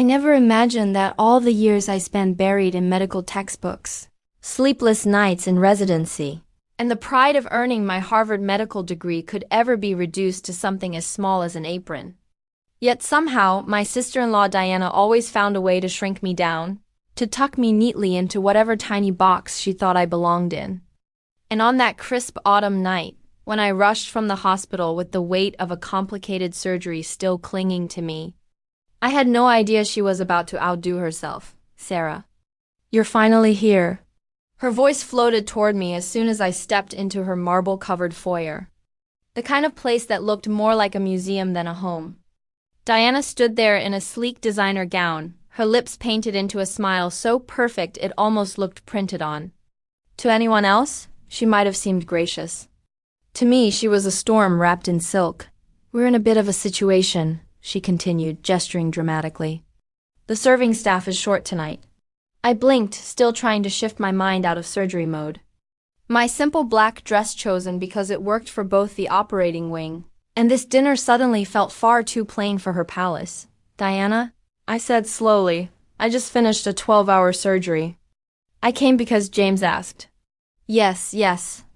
never imagined that all the years I spent buried in medical textbooks, sleepless nights in residency, and the pride of earning my Harvard medical degree could ever be reduced to something as small as an apron. Yet somehow, my sister-in-law Diana always found a way to shrink me down, to tuck me neatly into whatever tiny box she thought I belonged in. And on that crisp autumn night, when I rushed from the hospital with the weight of a complicated surgery still clinging to me, I had no idea she was about to outdo herself. "Sarah, you're finally here." Her voice floated toward me as soon as I stepped into her marble-covered foyer, the kind of place that looked more like a museum than a home. Diana stood there in a sleek designer gown, her lips painted into a smile so perfect it almost looked printed on. To anyone else, she might have seemed gracious. To me, she was a storm wrapped in silk. "We're in a bit of a situation," she continued, gesturing dramatically. "The serving staff is short tonight." I blinked, still trying to shift my mind out of surgery mode. My simple black dress chosen because it worked for both the operating wing, and this dinner suddenly felt far too plain for her palace. "Diana," I said slowly, "I just finished a 12-hour surgery. I came because James asked." Yes,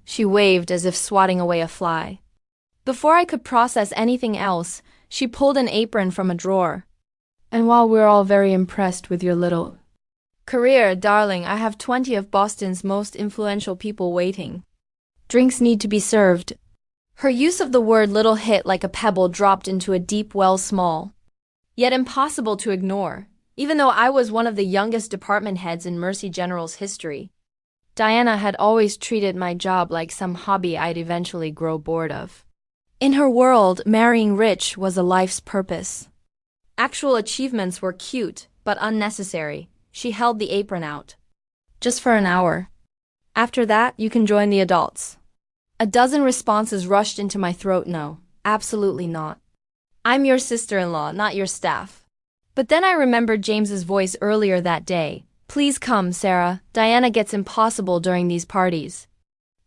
she waved as if swatting away a fly. Before I could process anything else, she pulled an apron from a drawer. "And while we're all very impressed with your little career, darling, I have 20 of Boston's most influential people waiting. Drinks need to be served." Her use of the word little hit like a pebble dropped into a deep well, small, yet impossible to ignore, even though I was one of the youngest department heads in Mercy General's history. Diana had always treated my job like some hobby I'd eventually grow bored of. In her world, marrying rich was a life's purpose. Actual achievements were cute, but unnecessary. She held the apron out. "Just for an hour. After that, you can join the adults." A dozen responses rushed into my throat. "No, absolutely not. I'm your sister-in-law, not your staff." But then I remembered James's voice earlier that day. "Please come, Sarah. Diana gets impossible during these parties.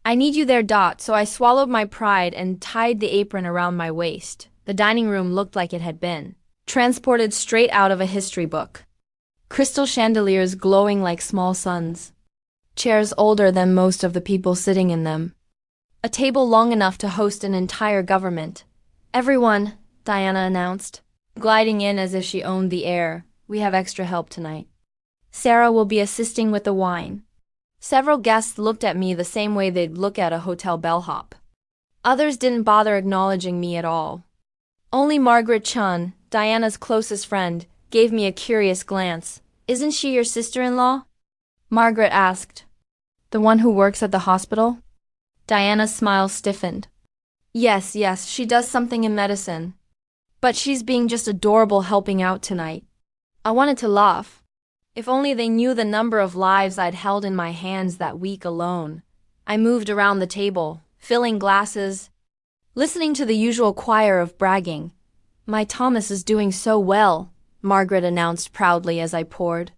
I need you there." So I swallowed my pride and tied the apron around my waist. The dining room looked like it had been transported straight out of a history book. Crystal chandeliers glowing like small suns. Chairs older than most of the people sitting in them. A table long enough to host an entire government. "Everyone," Diana announced, gliding in as if she owned the air, "we have extra help tonight. Sarah will be assisting with the wine." Several guests looked at me the same way they'd look at a hotel bellhop. Others didn't bother acknowledging me at all. Only Margaret Chun, Diana's closest friend, gave me a curious glance. "Isn't she your sister-in-law?" Margaret asked. "The one who works at the hospital?" Diana's smile stiffened. Yes, she does something in medicine. But she's being just adorable helping out tonight." I wanted to laugh. If only they knew the number of lives I'd held in my hands that week alone. I moved around the table, filling glasses, listening to the usual choir of bragging. "My Thomas is doing so well," Margaret announced proudly as I poured.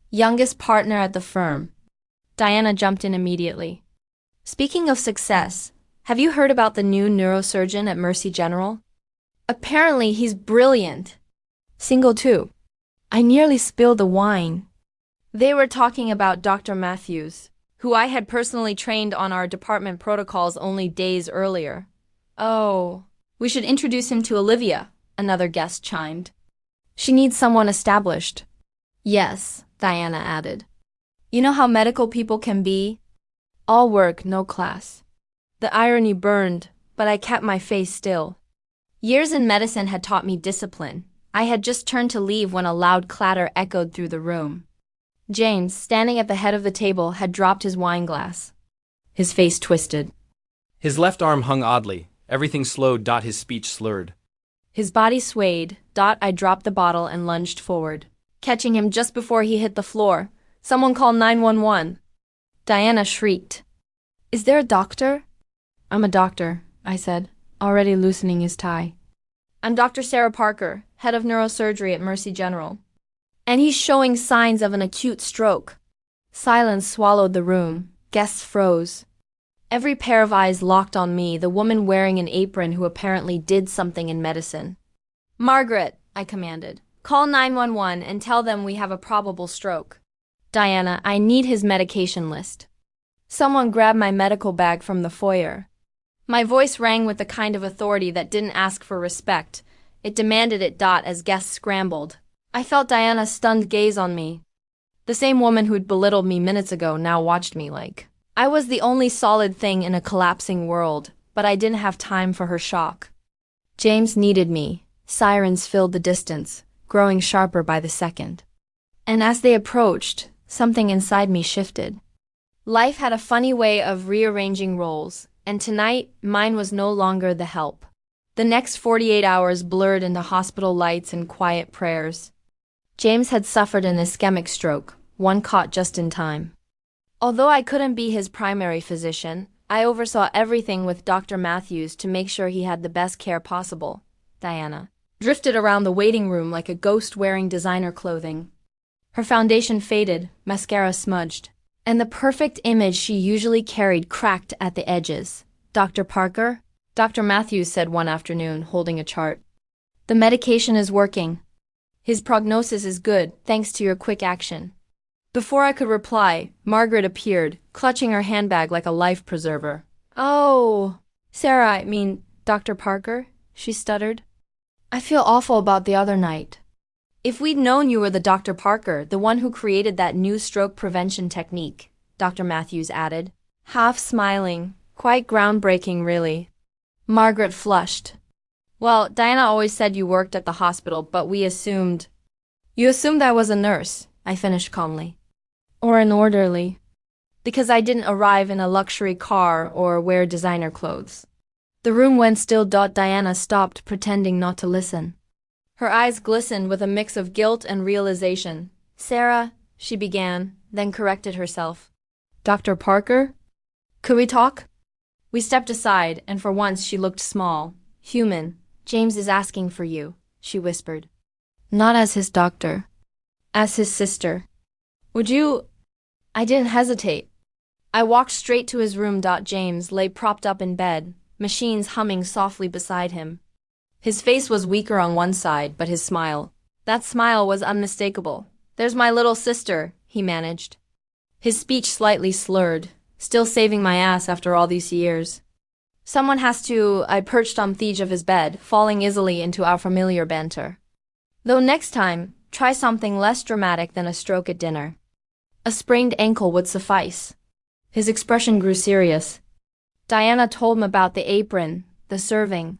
"Youngest partner at the firm." Diana jumped in immediately. "Speaking of success, have you heard about the new neurosurgeon at Mercy General? Apparently he's brilliant. Single too." I nearly spilled the wine. They were talking about Dr. Matthews, who I had personally trained on our department protocols only days earlier. "Oh, we should introduce him to Olivia," another guest chimed. "She needs someone established." "Yes," Diana added. "You know how medical people can be? All work, no class." The irony burned, but I kept my face still. Years in medicine had taught me discipline. I had just turned to leave when a loud clatter echoed through the room. James, standing at the head of the table, had dropped his wine glass. His face twisted. His left arm hung oddly. Everything slowed. His speech slurred. His body swayed. I dropped the bottle and lunged forward, catching him just before he hit the floor. "Someone call 911. Diana shrieked. "Is there a doctor?" "I'm a doctor," I said, already loosening his tie. "I'm Dr. Sarah Parker, head of neurosurgery at Mercy General. And he's showing signs of an acute stroke." Silence swallowed the room. Guests froze. Every pair of eyes locked on me, the woman wearing an apron who apparently did something in medicine. "Margaret," I commanded, Call 911 and tell them we have a probable stroke. Diana, I need his medication list. Someone grabbed my medical bag from the foyer. My voice rang with the kind of authority that didn't ask for respect. It demanded it. As guests scrambled. I felt Diana's stunned gaze on me. The same woman who'd belittled me minutes ago now watched me like I was the only solid thing in a collapsing world, but I didn't have time for her shock. James needed me. Sirens filled the distance, growing sharper by the second. And as they approached, something inside me shifted. Life had a funny way of rearranging roles, and tonight, mine was no longer the help. The next 48 hours blurred into hospital lights and quiet prayers. James had suffered an ischemic stroke, one caught just in time. Although I couldn't be his primary physician, I oversaw everything with Dr. Matthews to make sure he had the best care possible. Diana drifted around the waiting room like a ghost wearing designer clothing. Her foundation faded, mascara smudged, and the perfect image she usually carried cracked at the edges. Dr. Parker? Dr. Matthews said one afternoon, holding a chart. The medication is working. His prognosis is good, thanks to your quick action. Before I could reply, Margaret appeared, clutching her handbag like a life preserver. Oh, Sarah, Dr. Parker, she stuttered. I feel awful about the other night. If we'd known you were the Dr. Parker, the one who created that new stroke prevention technique, Dr. Matthews added, half smiling. Quite groundbreaking, really. Margaret flushed. Well, Diana always said you worked at the hospital, but we assumed... You assumed I was a nurse, I finished calmly. Or an orderly. Because I didn't arrive in a luxury car or wear designer clothes. The room went still. Diana stopped, pretending not to listen. Her eyes glistened with a mix of guilt and realization. Sarah, she began, then corrected herself. Dr. Parker? Could we talk? We stepped aside, and for once she looked small, human. James is asking for you, she whispered. Not as his doctor. As his sister. Would you... I didn't hesitate. I walked straight to his room. James lay propped up in bed, machines humming softly beside him. His face was weaker on one side, but his smile, that smile was unmistakable. There's my little sister, he managed. His speech slightly slurred, still saving my ass after all these years. Someone has to... I perched on the edge of his bed, falling easily into our familiar banter. Though next time, try something less dramatic than a stroke at dinner. A sprained ankle would suffice. His expression grew serious. Diana told him about the apron, the serving.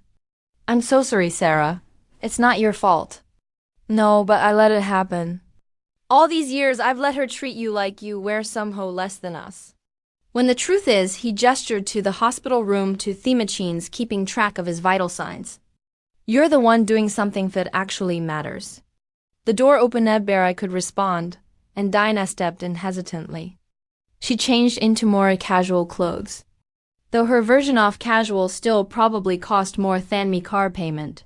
I'm so sorry, Sarah. It's not your fault. No, but I let it happen. All these years I've let her treat you like you were somehow less than us. When the truth is, he gestured to the hospital room to the machines keeping track of his vital signs. You're the one doing something that actually matters. The door opened ere I could respond, and Diana stepped in hesitantly. She changed into more casual clothes. Though her version of casual still probably cost more than me car payment.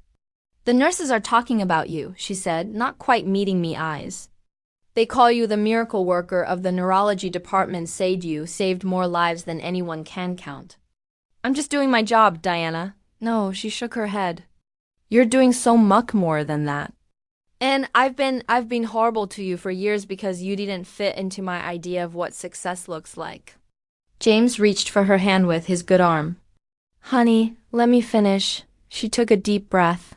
The nurses are talking about you, she said, not quite meeting me eyes. They call you the miracle worker of the neurology department. Said you saved more lives than anyone can count. I'm just doing my job, Diana. No, she shook her head. You're doing so much more than that. And I've been horrible to you for years because you didn't fit into my idea of what success looks like. James reached for her hand with his good arm. Honey, let me finish. She took a deep breath.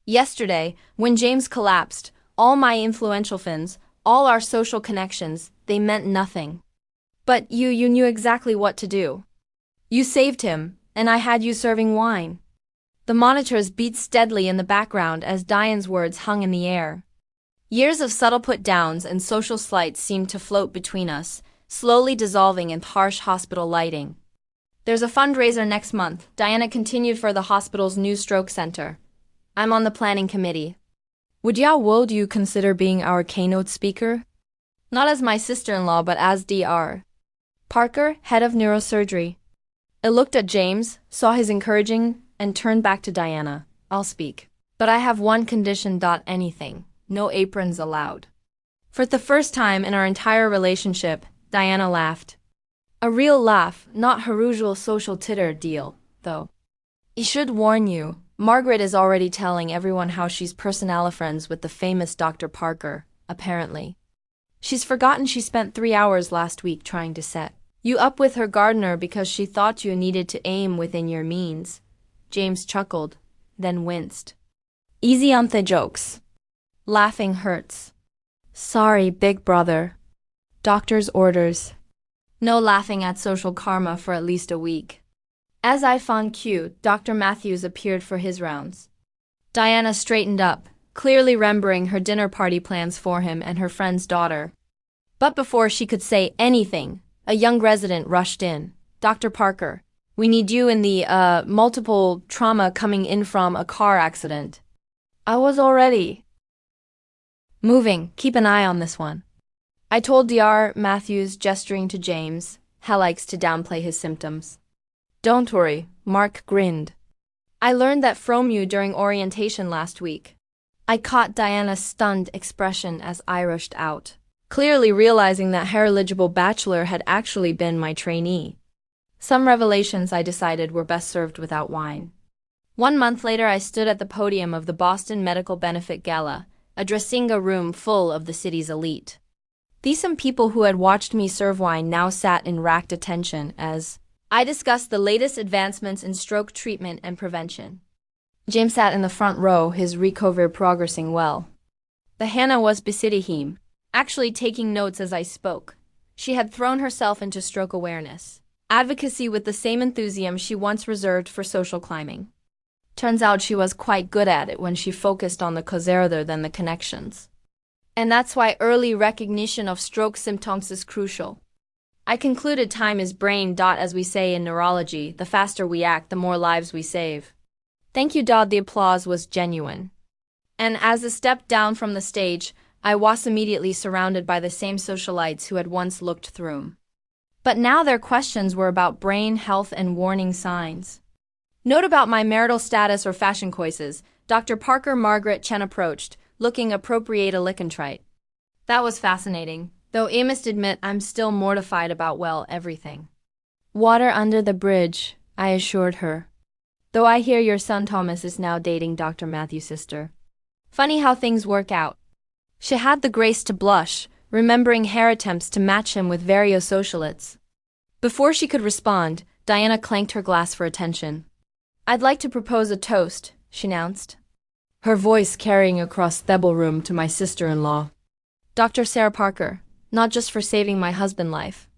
Yesterday, when James collapsed, all my influential fins, all our social connections, they meant nothing. But you knew exactly what to do. You saved him, and I had you serving wine. The monitors beat steadily in the background as Diane's words hung in the air. Years of subtle put-downs and social slights seemed to float between us, slowly dissolving in harsh hospital lighting. There's a fundraiser next month, Diana continued, for the hospital's new stroke center. I'm on the planning committee. Would you consider being our keynote speaker? Not as my sister-in-law, but as Dr. Parker, head of neurosurgery. I looked at James, saw his encouraging, and turned back to Diana. I'll speak. But I have one condition. Anything. No aprons allowed. For the first time in our entire relationship, Diana laughed. A real laugh, not her usual social titter deal, though. I should warn you, Margaret is already telling everyone how she's personal friends with the famous Dr. Parker, apparently. She's forgotten she spent 3 hours last week trying to set you up with her gardener because she thought you needed to aim within your means. James chuckled, then winced. Easy on the jokes. Laughing hurts. Sorry, big brother. Doctor's orders. No laughing at social karma for at least a week. As I found cute, Dr. Matthews appeared for his rounds. Diana straightened up, clearly remembering her dinner party plans for him and her friend's daughter. But before she could say anything, a young resident rushed in. Dr. Parker, we need you in the, multiple trauma coming in from a car accident. I was already moving. Keep an eye on this one. I told Dr. Matthews, gesturing to James. Hal likes to downplay his symptoms. Don't worry, Mark grinned. I learned that from you during orientation last week. I caught Diana's stunned expression as I rushed out, clearly realizing that her eligible bachelor had actually been my trainee. Some revelations, I decided, were best served without wine. 1 month later, I stood at the podium of the Boston Medical Benefit Gala, addressing a room full of the city's elite. These some people who had watched me serve wine now sat in rapt attention as I discussed the latest advancements in stroke treatment and prevention. James sat in the front row, his recovery progressing well. The Hannah was beside him, actually taking notes as I spoke. She had thrown herself into stroke awareness, advocacy with the same enthusiasm she once reserved for social climbing. Turns out she was quite good at it when she focused on the cause rather than the connections. And that's why early recognition of stroke symptoms is crucial. I concluded time is brain. As we say in neurology, the faster we act, the more lives we save. Thank you. The applause was genuine. And as I stepped down from the stage, I was immediately surrounded by the same socialites who had once looked through. But now their questions were about brain health and warning signs. Note about my marital status or fashion choices. Dr. Parker Margaret Chen approached, looking appropriate a lickentrite. That was fascinating, though I must admit I'm still mortified about, well, everything. Water under the bridge, I assured her. Though I hear your son Thomas is now dating Dr. Matthew's sister. Funny how things work out. She had the grace to blush, remembering her attempts to match him with various socialites. Before she could respond, Diana clanked her glass for attention. I'd like to propose a toast, she announced, her voice carrying across the room to my sister-in-law. Dr. Sarah Parker, not just for saving my husband's life,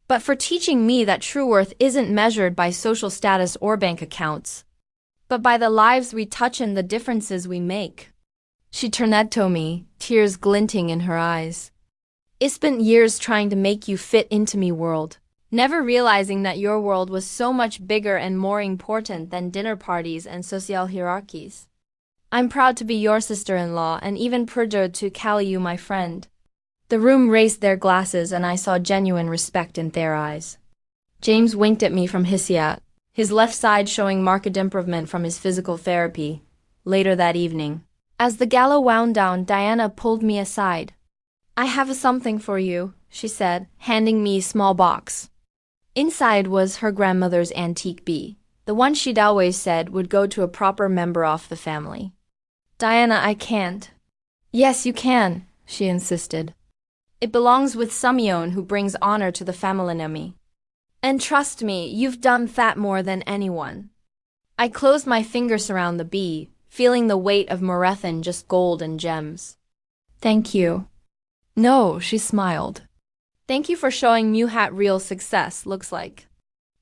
but for teaching me that true worth isn't measured by social status or bank accounts, but by the lives we touch and the differences we make. She turned to me, tears glinting in her eyes. I spent years trying to make you fit into me world, never realizing that your world was so much bigger and more important than dinner parties and social hierarchies. I'm proud to be your sister-in-law and even prouder to call you my friend. The room raised their glasses and I saw genuine respect in their eyes. James winked at me from his seat, his left side showing marked improvement from his physical therapy. Later that evening, as the gala wound down, Diana pulled me aside. I have something for you, she said, handing me a small box. Inside was her grandmother's antique bee, the one she'd always said would go to a proper member of the family. Diana, I can't. Yes, you can, she insisted. It belongs with someone who brings honor to the family name. And trust me, you've done that more than anyone. I closed my fingers around the bee, feeling the weight of Morethan just gold and gems. Thank you. No, she smiled. Thank you for showing me what real success looks like.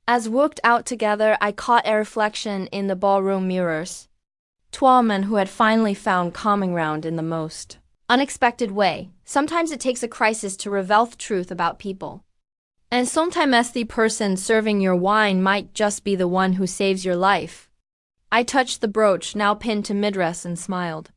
As we walked out together, I caught a reflection in the ballroom mirrors. Two men who had finally found common ground in the most unexpected way. Sometimes it takes a crisis to reveal the truth about people. And sometimes the person serving your wine might just be the one who saves your life. I touched the brooch, now pinned to midrest, and smiled.